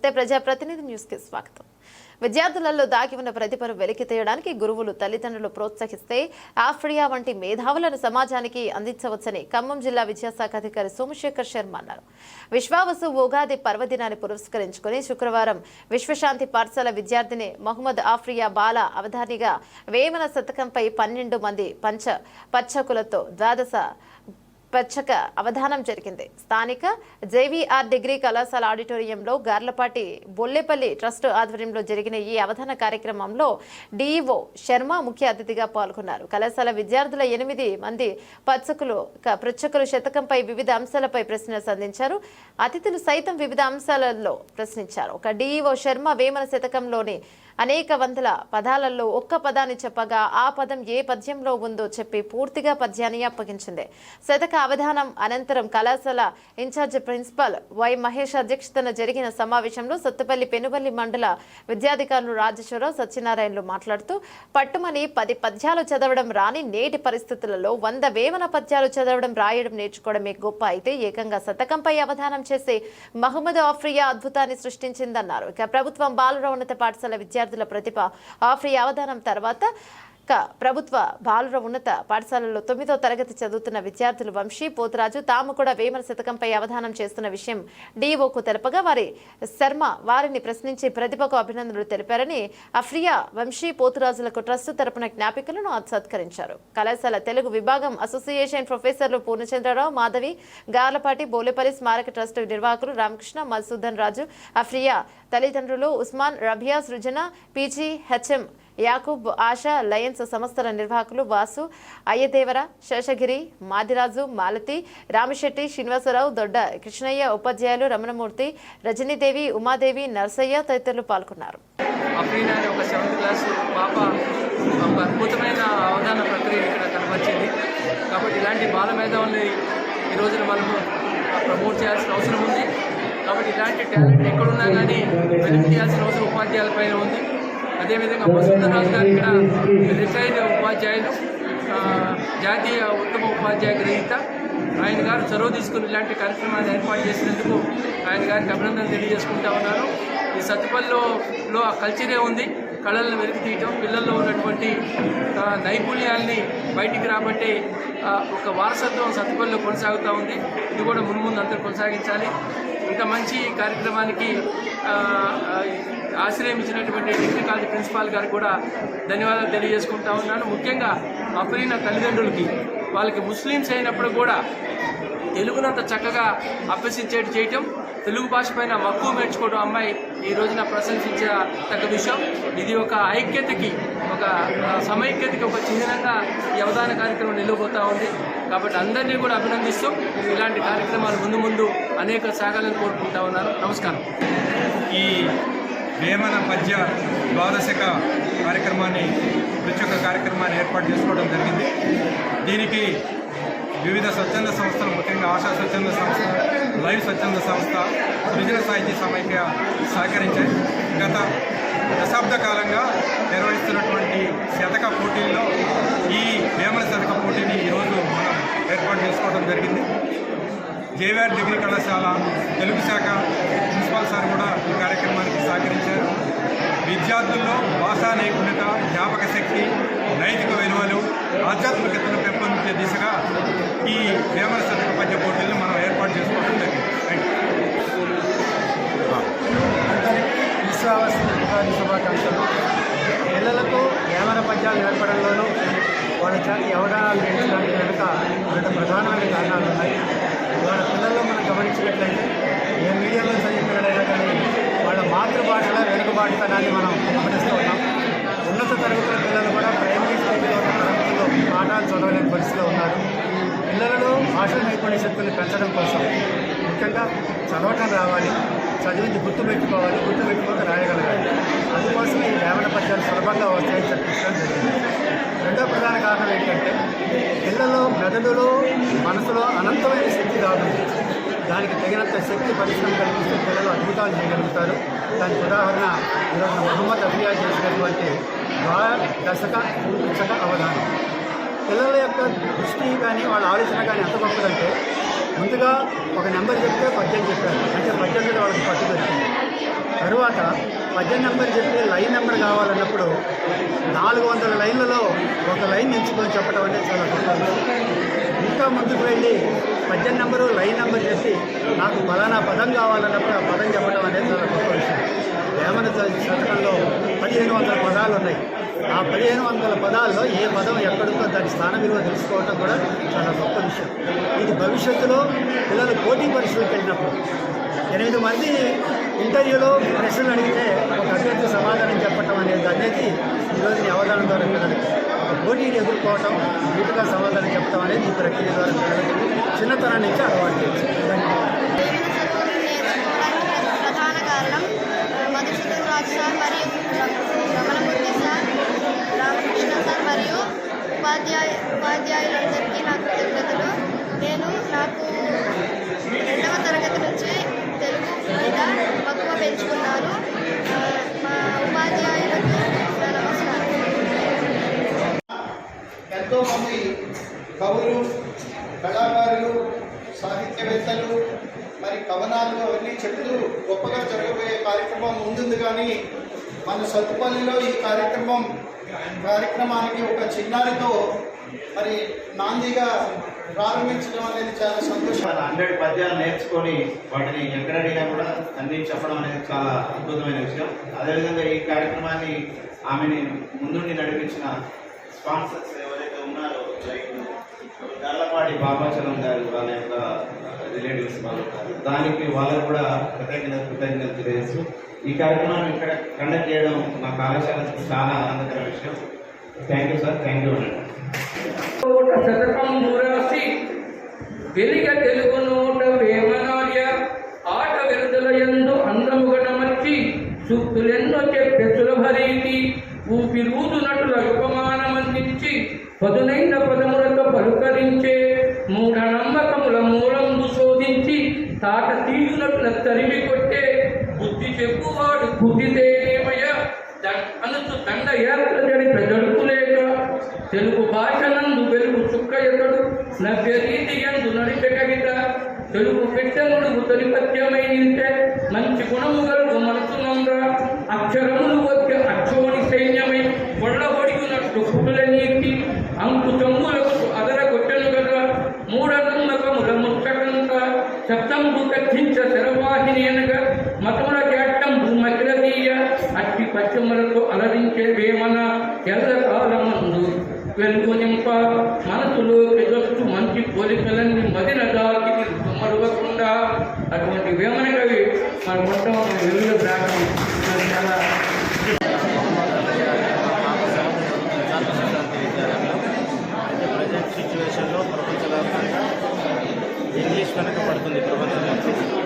నమస్తే ప్రజాప్రతినిధి న్యూస్ కి స్వాగతం. విద్యార్థులలో దాగి ఉన్న ప్రతిభను వెలికి తీయడానికి గురువులు తల్లిదండ్రులు ప్రోత్సహిస్తే ఆఫ్రియా వంటి మేధావులను సమాజానికి అందించవచ్చని ఖమ్మం జిల్లా విద్యాశాఖ అధికారి సోమశేఖర్ శర్మ అన్నారు. విశ్వావసు ఉగాది పర్వదినాన్ని పురస్కరించుకుని శుక్రవారం విశ్వశాంతి పాఠశాల విద్యార్థిని మహమ్మద్ ఆఫ్రియా బాల అవధానిగా వేమన శతకంపై 12 మంది పచ్చకులతో ద్వాదశ పచ్చక అవధానం జరిగింది. స్థానిక జేవీఆర్ డిగ్రీ కళాశాల ఆడిటోరియంలో గార్లపాటి బొల్లేపల్లి ట్రస్ట్ ఆధ్వర్యంలో జరిగిన ఈ అవధాన కార్యక్రమంలో డీఈఓ శర్మ ముఖ్య అతిథిగా పాల్గొన్నారు. కళాశాల విద్యార్థుల 8 మంది పృచ్ఛకులు శతకంపై వివిధ అంశాలపై ప్రశ్నలు సంధించారు. అతిథులు సైతం వివిధ అంశాలలో ప్రశ్నించారు. ఒక డీఈఓ శర్మ వేమన శతకంలోని అనేక వందల పదాలలో ఒక్క పదాన్ని చెప్పగా ఆ పదం ఏ పద్యంలో ఉందో చెప్పి పూర్తిగా పద్యాన్ని అప్పగించింది. శతక అవధానం అనంతరం కళాశాల ఇన్ఛార్జ్ ప్రిన్సిపల్ వై మహేష్ అధ్యక్షతన జరిగిన సమావేశంలో సత్తుపల్లి పెనుబల్లి మండల విద్యాధికారులు రాజేశ్వరరావు సత్యనారాయణలు మాట్లాడుతూ పట్టుమని 10 పద్యాలు చదవడం రాని నేటి పరిస్థితులలో 100 వేమన పద్యాలు చదవడం రాయడం నేర్చుకోవడమే గొప్ప అయితే ఏకంగా శతకంపై అవధానం చేసి మహమ్మద్ ఆఫ్రియా అద్భుతాన్ని సృష్టించిందన్నారు. ఇక ప్రభుత్వం బాలుర ఉన్నత పాఠశాల విద్యార్థుల ప్రతిభ ఆఫ్రియా అవధానం తర్వాత ప్రభుత్వ బాలుర ఉన్నత పాఠశాలలో 9వ తరగతి చదువుతున్న విద్యార్థులు వంశీ పోతురాజు తాము కూడా వేమన శతకంపై అవధానం చేస్తున్న విషయం డీఓకు తెలపగా వారిని ప్రశ్నించి ప్రతిభకు అభినందనలు తెలిపారని ఆఫ్రియా వంశీ పోతురాజులకు ట్రస్ట్ తరపున జ్ఞాపికలను సత్కరించారు. కళాశాల తెలుగు విభాగం అసోసియేషన్ ప్రొఫెసర్లు పూర్ణచంద్రరావు మాధవి గార్లపాటి బోలేపల్లి స్మారక ట్రస్ట్ నిర్వాహకులు రామకృష్ణ మధుసూదన్ రాజు ఆఫ్రియా తల్లిదండ్రులు Usman Rabia Srujana PG HM Yakub Asha Lions సంస్థల నిర్వాహకులు వాసు అయ్యదేవర శేషగిరి మాదిరాజు మాలతి రామశెట్టి శ్రీనివాసరావు దొడ్డ కృష్ణయ్య ఉపాధ్యాయులు రమణమూర్తి రజనీదేవి ఉమాదేవి నర్సయ్య తదితరులు పాల్గొన్నారు. అద్భుతమైన అవధాన ప్రక్రియ ఇక్కడ కనబరిచింది. కాబట్టి ఇలాంటి బాల మేధావుల్ని ఈ రోజున మనము ప్రమోట్ చేయాల్సిన అవసరం ఉంది. కాబట్టి ఇలాంటి టాలెంట్ ఎక్కడున్నా కానీ వెలికి తీయాల్సిన అవసరం ఉపాధ్యాయుల పైన ఉంది. అదేవిధంగా మధుసూదన్ రాజు గారు ఇక్కడ రిటైర్డ్ ఉపాధ్యాయులు, జాతీయ ఉత్తమ ఉపాధ్యాయ గ్రహీత, ఆయన గారు చొరవ తీసుకుని ఇలాంటి కార్యక్రమాన్ని ఏర్పాటు చేసినందుకు ఆయన గారికి అభినందనలు తెలియజేసుకుంటా ఉన్నాను. ఈ సత్తుపల్లిలో ఆ కల్చరే ఉంది. కళలను వెలికి తీయటం, పిల్లల్లో ఉన్నటువంటి నైపుణ్యాల్ని బయటికి రాబట్టే ఒక వారసత్వం సత్తుపల్లిలో కొనసాగుతూ ఉంది. ఇది కూడా ముందు అందరూ కొనసాగించాలి. ఇంత మంచి కార్యక్రమానికి ఆశ్రయం ఇచ్చినటువంటి డిగ్రీ కాలేజ్ ప్రిన్సిపాల్ గారికి కూడా ధన్యవాదాలు తెలియజేసుకుంటా ఉన్నాను. ముఖ్యంగా అఫ్రీనా తల్లిదండ్రులకి, వాళ్ళకి ముస్లిమ్స్ అయినప్పుడు కూడా తెలుగునంత చక్కగా అభ్యసించేట్టు చేయటం, తెలుగు భాష పైన మక్కువ నేర్చుకోవడం అమ్మాయి ఈ రోజున ప్రశంసించదగ్గ విషయం. ఇది ఒక ఐక్యతకి, ఒక సమైక్యతకి ఒక చిహ్నంగా ఈ అవధాన కార్యక్రమం నిలవబోతూ ఉంది. కాబట్టి అందరినీ కూడా అభినందిస్తూ ఇలాంటి కార్యక్రమాలు ముందు అనేక సాగాలని కోరుకుంటా ఉన్నాను. నమస్కారం. ఈ వేమన పద్య ద్వాదశక కార్యక్రమాన్ని కార్యక్రమాన్ని ఏర్పాటు చేసుకోవడం జరిగింది. దీనికి వివిధ స్వచ్ఛంద సంస్థలు, ముఖ్యంగా ఆశా స్వచ్ఛంద సంస్థ, లైవ్ స్వచ్ఛంద సంస్థ, సృజన సాహిత్య సమైక్య సహకరించాయి. గత దశాబ్ద కాలంగా నిర్వహిస్తున్నటువంటి శతక పోటీల్లో ఈ వేమన శతక పోటీని ఈరోజు మనం ఏర్పాటు చేసుకోవడం జరిగింది. జేవీఆర్ డిగ్రీ కళాశాల తెలుగు శాఖ ప్రిన్సిపాల్ సార్ కూడా ఈ కార్యక్రమానికి సహకరించారు. విద్యార్థుల్లో భాషా నైపుణ్యత, జ్ఞాపక శక్తి, నైతిక విలువలు, ఆధ్యాత్మికతను పెంపొందించే దిశగా ఈ వేమన శతక పద్య పోటీలను మనం ఏర్పాటు చేసుకోవడం జరిగింది. విశ్వావసు శుభాకాంక్షలు. పిల్లలకు వేమన పద్యాలు నేర్పడంలోనూ వాళ్ళ చేత అవగాహనలు నేర్చడానికి కనుక రెండు ప్రధానమైన కారణాలు ఉన్నాయి. వాళ్ళ పిల్లల్లో మనం గమనించినట్లయితే ఏ మీడియాలో చదివిన పిల్లలైనా కానీ వాళ్ళ మాతృభాషలో వెనుకబాటుతనాన్ని మనం గమనిస్తూ ఉన్నాం. ఉన్నత తరగతుల పిల్లలు కూడా ప్రైమరీ స్థాయిలో తరగతుల్లో పాఠాలు చదవలేని పరిస్థితిలో ఉన్నారు. పిల్లలలో భాషా నైపుణ్య శక్తులు పెంచడం కోసం ముఖ్యంగా చదవటం రావాలి, చదివింది గుర్తుపెట్టుకోక రాయగలగాలి. అందుకోసం ఈ వేమన పద్యాలు సులభంగా వస్తాయని చెప్పించడం జరిగింది. రెండో ప్రధాన కారణం ఏంటంటే పిల్లలు మెదడులో, మనసులో అనంతమైన శక్తి రాబోతుంది. దానికి తగినంత శక్తి పరిశ్రమ కలిగిస్తే పిల్లలు అద్భుతాలు చేయగలుగుతారు. దానికి ఉదాహరణ ఈరోజు మహమ్మద్ ఆఫ్రియా చేసినటువంటి దశక అవధానం. పిల్లల యొక్క దృష్టి కానీ వాళ్ళ ఆలోచన కానీ ఎంత గొప్పదంటే ముందుగా ఒక నెంబర్ చెప్తే పద్యం చెప్పారు అంటే పద్యం మీద వాళ్ళకి పట్టు దొరికింది. తరువాత పద్యం నెంబర్ చెప్పి లైన్ నెంబర్ కావాలన్నప్పుడు 400 లైన్లలో ఒక లైన్ ఎంచుకొని చెప్పడం అనేది చాలా గొప్ప విషయం. ఇంకా ముందుకు వెళ్ళి పద్యం నెంబరు లైన్ నెంబర్ చెప్పి నాకు ఫలానా పదం కావాలన్నప్పుడు ఆ పదం చెప్పడం అనేది చాలా గొప్ప విషయం. వేమన శతకంలో 1500 పదాలు ఉన్నాయి. ఆ 1500 పదాల్లో ఏ పదం ఎక్కడుందో దాని స్థాన విలువ తెలుసుకోవటం కూడా చాలా గొప్ప విషయం. ఇది భవిష్యత్తులో పిల్లలు పోటీ పరీక్షలకు వెళ్ళినప్పుడు 8 మంది ఇంటర్వ్యూలో ప్రశ్నలు అడిగితే ఒక అభ్యర్థి సమాధానం చెప్పటం అనేది ఈరోజు ఈ అవధానం ద్వారా పిల్లలకి ఒక పోటీని ఎదుర్కోవటం, వీటిగా సమాధానం చెప్పడం అనేది ఈ ప్రక్రియ ద్వారా పిల్లలకి చిన్నతనం నుంచి అలవాటు చేయొచ్చు. ప్రధాన కారణం మధుసూదన్ రాజు సార్ మరియు రమణమూర్తి సార్, రామకృష్ణ సార్ మరియు ఉపాధ్యాయులందరికీ నా కృతజ్ఞతలు. నాకు 2వ తరగతి నుంచి తెలుగు మీద మక్కువ పెంచుకున్నాను. మా ఉపాధ్యాయులకు నా నమస్కారం. ఎంతోమంది కవులు, కళాకారులు, సాహిత్యవేత్తలు మరి కవనాలు అవన్నీ చెప్తూ గొప్పగా జరగబోయే కార్యక్రమం ముందుంది. కానీ మన సత్తుపల్లిలో ఈ కార్యక్రమానికి ఒక చిన్నారితో మరి నాందిగా ప్రారంభించడం అనేది చాలా సంతోషం. 100 పద్యాలు నేర్చుకొని వాటిని ఎక్కడడిగా కూడా అన్ని చెప్పడం అనేది చాలా అద్భుతమైన విషయం. అదేవిధంగా ఈ కార్యక్రమాన్ని ఆమెని ముందుండి నడిపించిన స్పాన్సర్స్ ఎవరైతే ఉన్నారో గర్లపాటి బాబాచలం గారు, వాళ్ళ యొక్క రిలేటివ్స్ వాళ్ళు, దానికి వాళ్ళకు కూడా కృతజ్ఞతలు తెలియజేస్తూ ఈ కార్యక్రమాన్ని ఇక్కడ కండక్ట్ చేయడం మా కళాశాలకు చాలా ఆనందకర విషయం. Thank you sir, thank you అండి. శతకం దూరాసి వెలిగ తెలుగు నోట వేమనార్య ఆట విరుదల యందు అందముగనమర్చి సూక్తులెన్నో చెప్పే సులభరీతి ఊపిరూదు నటుల ఉపమానమందించి పదునైన పదములతో పలుకరించే మూఢనమ్మకముల మూలందు శోధించి తాట తీయునట్ల తరిమి కొట్టే బుద్ధి చెప్పువాడు బుద్ధిదేమయ అనుచు దండ యాత్ర జరిప జరుపులేక తెలుగు భాషనందు వెలుగు చుక్కయతడు నవ్య రీతి యందు నడిపే కవిత తెలుగు బిడ్డనుడు తొలిపత్యమై నిలిచే మంచి గుణము గలుగు మనసునంద అక్షరములు వచ్చే అక్షోని సైన్యమై కొళ్ళబొడిగునట్టు పుట్టుల నీటి అంకు చమ్ములకు అదర కొట్టెను కదా మూఢనమ్మకముల ముచ్చటంత శబ్దంబు కథించ శరవాహిని అనగా మతముల జాట్టం భూమకిలదీయ అట్టి పశ్చిమలతో అలరించే వేమన ఎల్లకాలమందు వెలుగు నింప మనసులో ఎదొస్తు మంచి పోలికలన్నీ మదిన దాకి మరువకుండా అటువంటి వేమన కవి మన మొత్తం వెలుగు రావడం చాలా ప్రజెంట్ సిచ్యువేషన్లో ప్రపంచవ్యాప్తంగా ఇంగ్లీష్ వెనకబడుతుంది. ప్రపంచంలో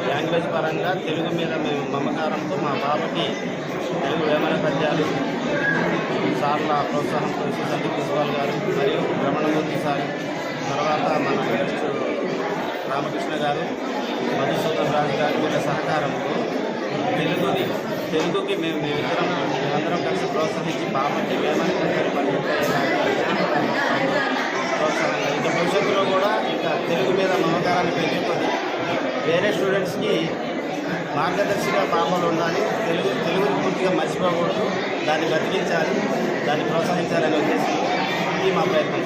లాంగ్వేజ్ పరంగా తెలుగు మీద మేము మమకారంతో మా బాబుకి తెలుగు వేమన పద్యాలు సార్ల ప్రోత్సాహంతో సందీప్ ప్రిన్సిపాల్ గారు మరియు రమణమూర్తి సార్, తర్వాత మన రామకృష్ణ గారు, మధుసూదన్ రాజు గారు వీళ్ళ సహకారంతో తెలుగుకి మేమందరం కలిసి ప్రోత్సహించి బాబుకి వేమన పద్యాలు ప్రోత్సాహంగా ఇంకా భవిష్యత్తులో కూడా ఇంకా తెలుగు మీద మమకారాన్ని పెంచుకొని వేరే స్టూడెంట్స్కి మార్గదర్శిగా పాపలు ఉండాలి. తెలుగుని పూర్తిగా మర్చిపోకూడదు, దాన్ని బతికించాలి, దాన్ని ప్రోత్సహించాలనే ఉద్దేశం ఇది మా ప్రయత్నం.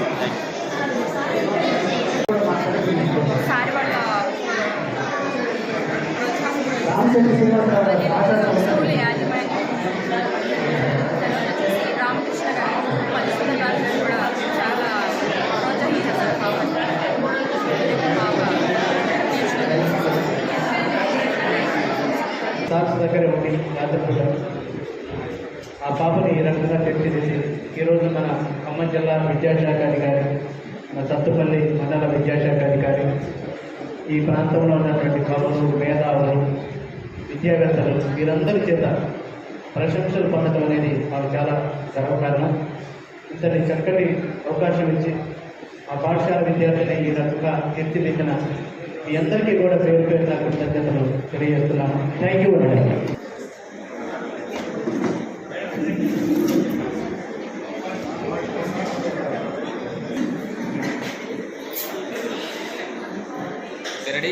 సార్ వాళ్ళ స్కూల్ యాజమాన్యం రామకృష్ణ గారు, మధుసూదన్ రాజు గారు కూడా చాలా ప్రోత్సహించారు. సార్స్ దగ్గర ఉండి యాత్రపడ్డారు. ఆ పాపని ఈ రకంగా తీర్చిదిద్ది ఈరోజు మన ఖమ్మం జిల్లా విద్యాశాఖ అధికారి, మన సత్తుపల్లి మండల విద్యాశాఖ అధికారి, ఈ ప్రాంతంలో ఉన్నటువంటి కవులు, మేధావులు, విద్యావేత్తలు వీరందరి చేత ప్రశంసలు పొందడం అనేది మాకు చాలా గర్వకారణం. ఇంతటి చక్కటి అవకాశం ఇచ్చి ఆ పాఠశాల విద్యార్థిని ఈ రకంగా తీర్చిదిద్దిన మీ అందరికీ కూడా పేరు పేరున కృతజ్ఞతలు తెలియజేస్తున్నాను. థ్యాంక్ యూ అండి. రెడీ.